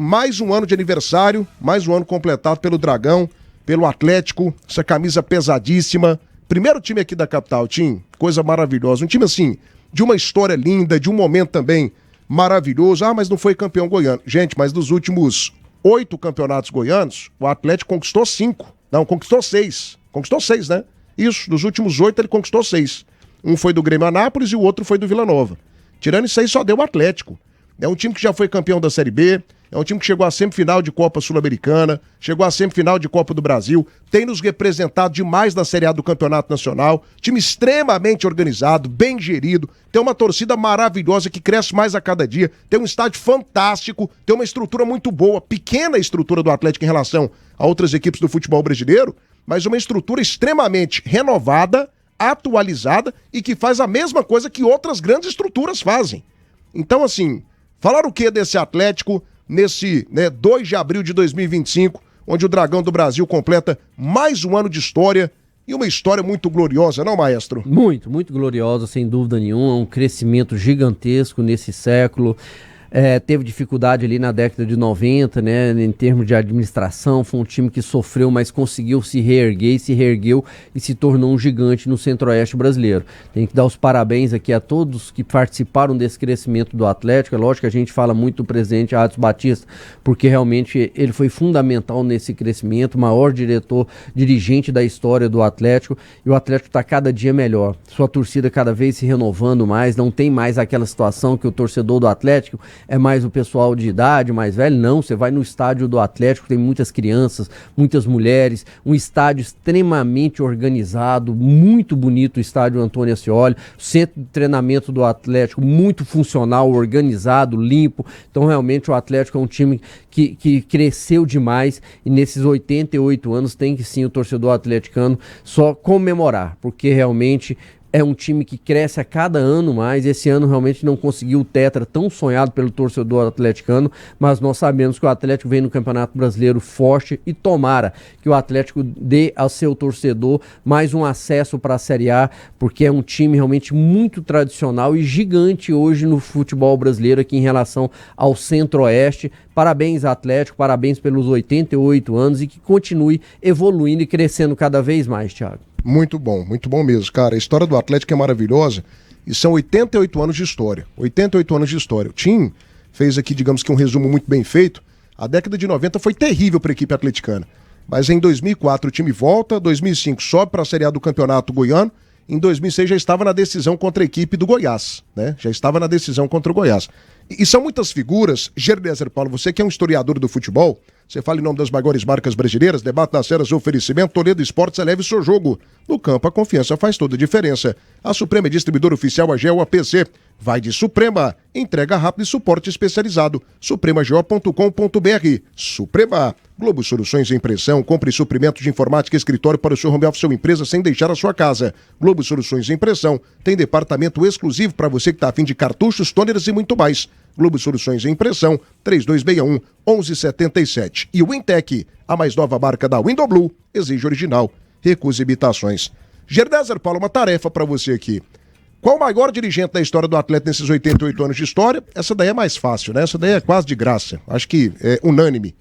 mais um ano de aniversário, mais um ano completado pelo Dragão, pelo Atlético, essa camisa pesadíssima. Primeiro time aqui da capital, Tim, coisa maravilhosa. Um time assim, de uma história linda, de um momento também maravilhoso. Ah, mas não foi campeão goiano. Gente, mas dos últimos 8 campeonatos goianos, o Atlético conquistou 5. Não, conquistou 6. Conquistou 6, né? Isso, dos últimos 8 ele conquistou 6. Um foi do Grêmio Anápolis e o outro foi do Vila Nova. Tirando isso aí, só deu o Atlético. É um time que já foi campeão da Série B, é um time que chegou à semifinal de Copa Sul-Americana, chegou à semifinal de Copa do Brasil, tem nos representado demais na Série A do Campeonato Nacional, time extremamente organizado, bem gerido, tem uma torcida maravilhosa que cresce mais a cada dia, tem um estádio fantástico, tem uma estrutura muito boa, pequena estrutura do Atlético em relação a outras equipes do futebol brasileiro, mas uma estrutura extremamente renovada, atualizada e que faz a mesma coisa que outras grandes estruturas fazem. Então, assim, falar o que desse Atlético nesse 2 de abril de 2025, onde o Dragão do Brasil completa mais um ano de história e uma história muito gloriosa, não, maestro? Muito, muito gloriosa, sem dúvida nenhuma, um crescimento gigantesco nesse século. Teve dificuldade ali na década de 90, né, em termos de administração, foi um time que sofreu, mas conseguiu se reergueu e se tornou um gigante no centro-oeste brasileiro. Tem que dar os parabéns aqui a todos que participaram desse crescimento do Atlético. É lógico que a gente fala muito do presidente Adson Batista, porque realmente ele foi fundamental nesse crescimento, o maior dirigente da história do Atlético, e o Atlético está cada dia melhor. Sua torcida cada vez se renovando mais, não tem mais aquela situação que o torcedor do Atlético é mais o pessoal de idade, mais velho. Não, você vai no estádio do Atlético, tem muitas crianças, muitas mulheres, um estádio extremamente organizado, muito bonito o estádio Antônio Ascioli, centro de treinamento do Atlético muito funcional, organizado, limpo. Então realmente o Atlético é um time que cresceu demais e nesses 88 anos tem que sim o torcedor atleticano só comemorar, porque realmente é um time que cresce a cada ano mais. Esse ano realmente não conseguiu o tetra tão sonhado pelo torcedor atleticano, mas nós sabemos que o Atlético vem no Campeonato Brasileiro forte e tomara que o Atlético dê ao seu torcedor mais um acesso para a Série A, porque é um time realmente muito tradicional e gigante hoje no futebol brasileiro aqui em relação ao Centro-Oeste. Parabéns, Atlético, parabéns pelos 88 anos e que continue evoluindo e crescendo cada vez mais, Thiago. Muito bom mesmo, cara. A história do Atlético é maravilhosa e são 88 anos de história. 88 anos de história. O Tim fez aqui, digamos que um resumo muito bem feito. A década de 90 foi terrível para a equipe atleticana. Mas em 2004 o time volta, 2005 sobe para a Série A do Campeonato Goiano, em 2006 já estava na decisão contra a equipe do Goiás, né? Já estava na decisão contra o Goiás. E são muitas figuras. Gerdezer Paulo, você que é um historiador do futebol, você fala em nome das maiores marcas brasileiras, debate das ceras, oferecimento, Toledo Esportes, eleve seu jogo. No campo, a confiança faz toda a diferença. A Suprema é distribuidora oficial AGEL APC. Vai de Suprema. Entrega rápida e suporte especializado. supremago.com.br. Suprema. Globo Soluções em Impressão. Compre suprimentos de informática e escritório para o seu home office ou empresa sem deixar a sua casa. Globo Soluções em Impressão. Tem departamento exclusivo para você que está a fim de cartuchos, toners e muito mais. Globo Soluções em Impressão, 3261-1177. E o Intec, a mais nova marca da Windowblue, exige original, recusa imitações. Gerdezer Paulo, uma tarefa para você aqui. Qual o maior dirigente da história do Atlético nesses 88 anos de história? Essa daí é mais fácil, né? Essa daí é quase de graça. Acho que é unânime.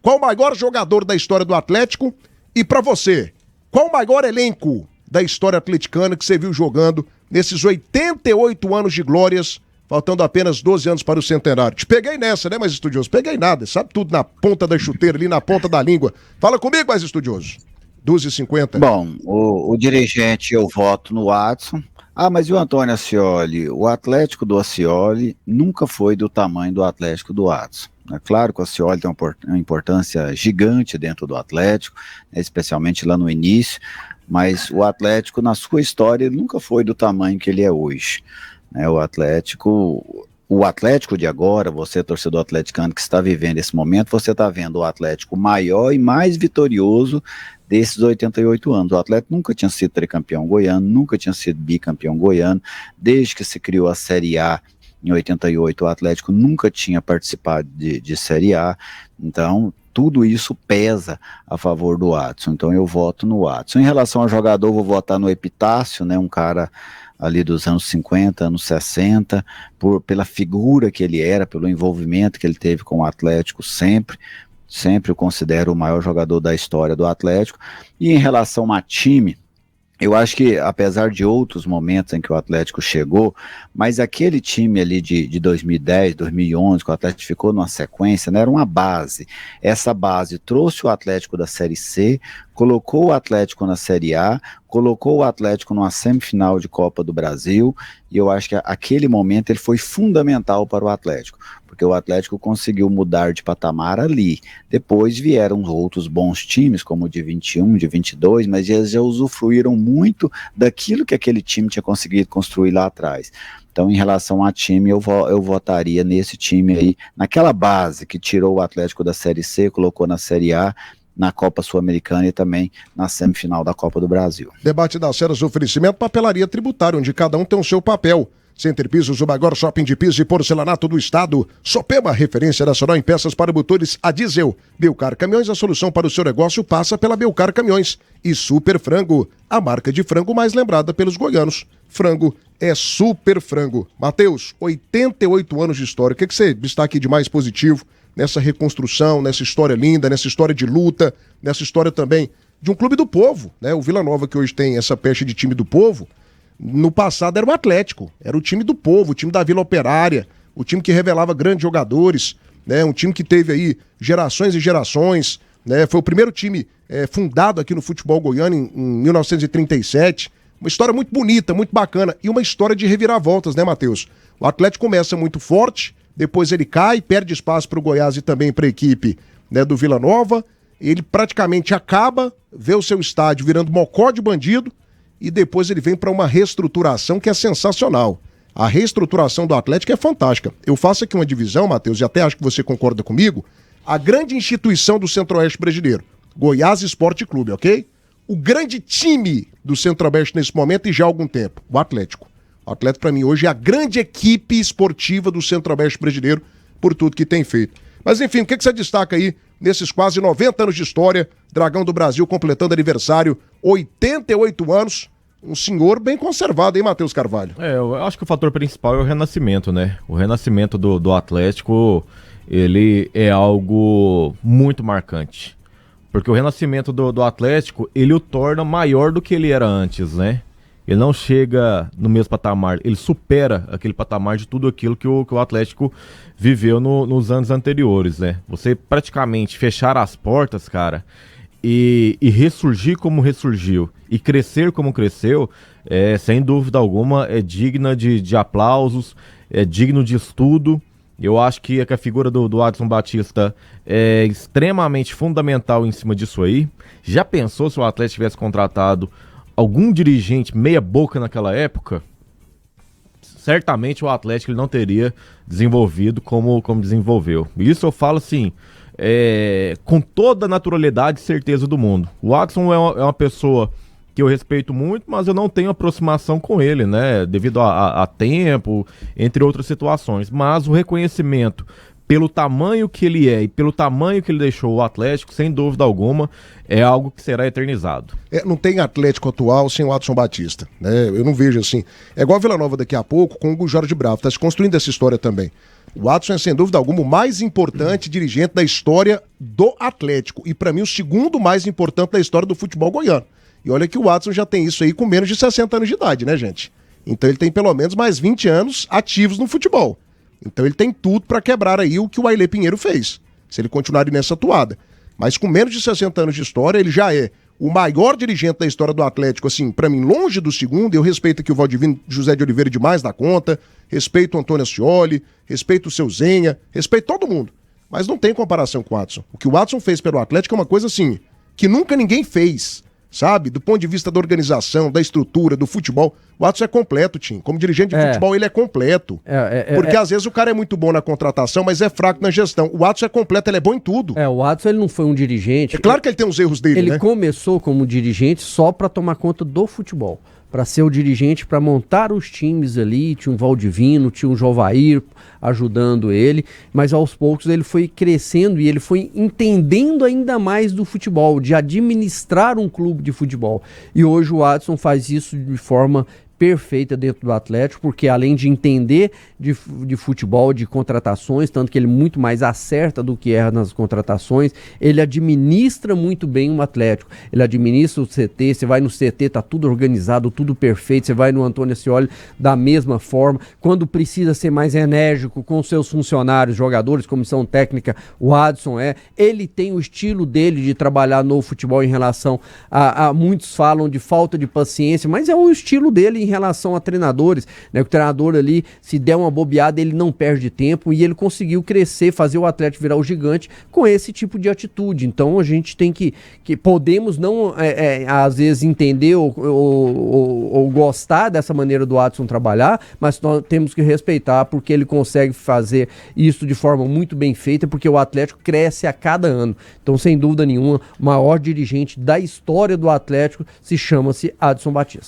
Qual o maior jogador da história do Atlético? E para você, qual o maior elenco da história atleticana que você viu jogando nesses 88 anos de glórias, faltando apenas 12 anos para o centenário? Te peguei nessa, né, mais estudioso? Peguei nada, sabe tudo na ponta da chuteira, ali na ponta da língua. Fala comigo, mais estudioso. 12h50. Bom, o dirigente eu voto no Adson. Ah, mas e o Antônio Ascioli? O Atlético do Ascioli nunca foi do tamanho do Atlético do Adson. É claro que o Ascioli tem uma importância gigante dentro do Atlético, né, especialmente lá no início, mas o Atlético, na sua história, ele nunca foi do tamanho que ele é hoje. O Atlético de agora, você torcedor atleticano que está vivendo esse momento, você está vendo o Atlético maior e mais vitorioso desses 88 anos. O Atlético nunca tinha sido tricampeão goiano, nunca tinha sido bicampeão goiano, desde que se criou a Série A em 88, o Atlético nunca tinha participado de Série A, então tudo isso pesa a favor do Adson, então eu voto no Adson. Em relação ao jogador, vou votar no Epitácio, né, um cara ali dos anos 50, anos 60, pela figura que ele era, pelo envolvimento que ele teve com o Atlético sempre o considero o maior jogador da história do Atlético. E em relação a time, eu acho que, apesar de outros momentos em que o Atlético chegou, mas aquele time ali de 2010, 2011, que o Atlético ficou numa sequência, né, era uma base. Essa base trouxe o Atlético da Série C, colocou o Atlético na Série A, colocou o Atlético numa semifinal de Copa do Brasil, e eu acho que aquele momento ele foi fundamental para o Atlético, porque o Atlético conseguiu mudar de patamar ali. Depois vieram outros bons times, como o de 21, de 22, mas eles já usufruíram muito daquilo que aquele time tinha conseguido construir lá atrás. Então, em relação a time, eu votaria nesse time aí, naquela base que tirou o Atlético da Série C, colocou na Série A, na Copa Sul-Americana e também na semifinal da Copa do Brasil. Debate das Ceras, oferecimento papelaria tributária, onde cada um tem o seu papel. Center Pisos, o maior shopping de piso e porcelanato do estado. Sopema, referência nacional em peças para motores a diesel. Belcar Caminhões, a solução para o seu negócio passa pela Belcar Caminhões. E Super Frango, a marca de frango mais lembrada pelos goianos. Frango é Super Frango. Matheus, 88 anos de história. O que você destaca aqui de mais positivo nessa reconstrução, nessa história linda, nessa história de luta, nessa história também de um clube do povo, né? O Vila Nova, que hoje tem essa peste de time do povo, no passado era o Atlético, era o time do povo, o time da Vila Operária, o time que revelava grandes jogadores, né? Um time que teve aí gerações e gerações, né? Foi o primeiro time fundado aqui no futebol goiano em 1937, uma história muito bonita, muito bacana, e uma história de reviravoltas, né, Matheus? O Atlético começa muito forte, depois ele cai, perde espaço para o Goiás e também para a equipe, né, do Vila Nova, ele praticamente acaba, vê o seu estádio virando mocó de bandido, e depois ele vem para uma reestruturação que é sensacional. A reestruturação do Atlético é fantástica. Eu faço aqui uma divisão, Matheus, e até acho que você concorda comigo, a grande instituição do Centro-Oeste brasileiro, Goiás Esporte Clube, ok? O grande time do Centro-Oeste nesse momento e já há algum tempo, o Atlético. O Atlético, para mim, hoje é a grande equipe esportiva do Centro-Oeste brasileiro por tudo que tem feito. Mas, enfim, o que você destaca aí nesses quase 90 anos de história, Dragão do Brasil completando aniversário, 88 anos, um senhor bem conservado, hein, Matheus Carvalho? Eu acho que o fator principal é o renascimento, né? O renascimento do Atlético, ele é algo muito marcante. Porque o renascimento do Atlético, ele o torna maior do que ele era antes, né? Ele não chega no mesmo patamar, ele supera aquele patamar de tudo aquilo que o Atlético viveu nos anos anteriores, né? Você praticamente fechar as portas, cara, e ressurgir como ressurgiu, e crescer como cresceu, sem dúvida alguma, é digna de aplausos, é digno de estudo. Eu acho que a figura do Adson Batista é extremamente fundamental em cima disso aí. Já pensou se o Atlético tivesse contratado algum dirigente meia boca naquela época? Certamente o Atlético ele não teria desenvolvido como desenvolveu. Isso eu falo assim, com toda a naturalidade e certeza do mundo. O Adson é uma pessoa que eu respeito muito, mas eu não tenho aproximação com ele, né? Devido a tempo, entre outras situações. Mas o reconhecimento pelo tamanho que ele é e pelo tamanho que ele deixou o Atlético, sem dúvida alguma, é algo que será eternizado. Não tem Atlético atual sem o Adson Batista, né? Eu não vejo assim. É igual a Vila Nova daqui a pouco com o Jorge Bravo, está se construindo essa história também. O Adson é, sem dúvida alguma, o mais importante dirigente da história do Atlético. E, para mim, o segundo mais importante da história do futebol goiano. E olha que o Adson já tem isso aí com menos de 60 anos de idade, né, gente? Então ele tem pelo menos mais 20 anos ativos no futebol. Então ele tem tudo para quebrar aí o que o Ailê Pinheiro fez, se ele continuar nessa toada. Mas com menos de 60 anos de história, ele já é o maior dirigente da história do Atlético, assim, para mim, longe do segundo. Eu respeito aqui o Valdivino José de Oliveira demais da conta, respeito o Antônio Ascioli, respeito o seu Zenha, respeito todo mundo. Mas não tem comparação com o Adson. O que o Adson fez pelo Atlético é uma coisa assim, que nunca ninguém fez. Sabe? Do ponto de vista da organização, da estrutura, do futebol, o Adson é completo, Tim. Como dirigente de futebol, ele é completo. Porque às vezes o cara é muito bom na contratação, mas é fraco na gestão. O Adson é completo, ele é bom em tudo. O Adson ele não foi um dirigente. É claro que ele tem os erros dele, ele né? começou como dirigente só para tomar conta do futebol. Para ser o dirigente, para montar os times ali, tinha um Valdivino, tinha um Jovair ajudando ele, mas aos poucos ele foi crescendo e ele foi entendendo ainda mais do futebol, de administrar um clube de futebol. E hoje o Adson faz isso de forma perfeita dentro do Atlético, porque além de entender de futebol, de contratações, tanto que ele muito mais acerta do que erra nas contratações, ele administra muito bem o Atlético, ele administra o CT, você vai no CT, tá tudo organizado, tudo perfeito, você vai no Antônio Ascioli da mesma forma, quando precisa ser mais enérgico com seus funcionários, jogadores, comissão técnica, o Adson ele tem o estilo dele de trabalhar no futebol em relação a muitos falam de falta de paciência, mas é o estilo dele em relação a treinadores, né? O treinador ali, se der uma bobeada, ele não perde tempo, e ele conseguiu crescer, fazer o Atlético virar o gigante com esse tipo de atitude. Então a gente tem que podemos não às vezes entender ou gostar dessa maneira do Adson trabalhar, mas nós temos que respeitar, porque ele consegue fazer isso de forma muito bem feita, porque o Atlético cresce a cada ano. Então, sem dúvida nenhuma, o maior dirigente da história do Atlético chama-se Adson Batista.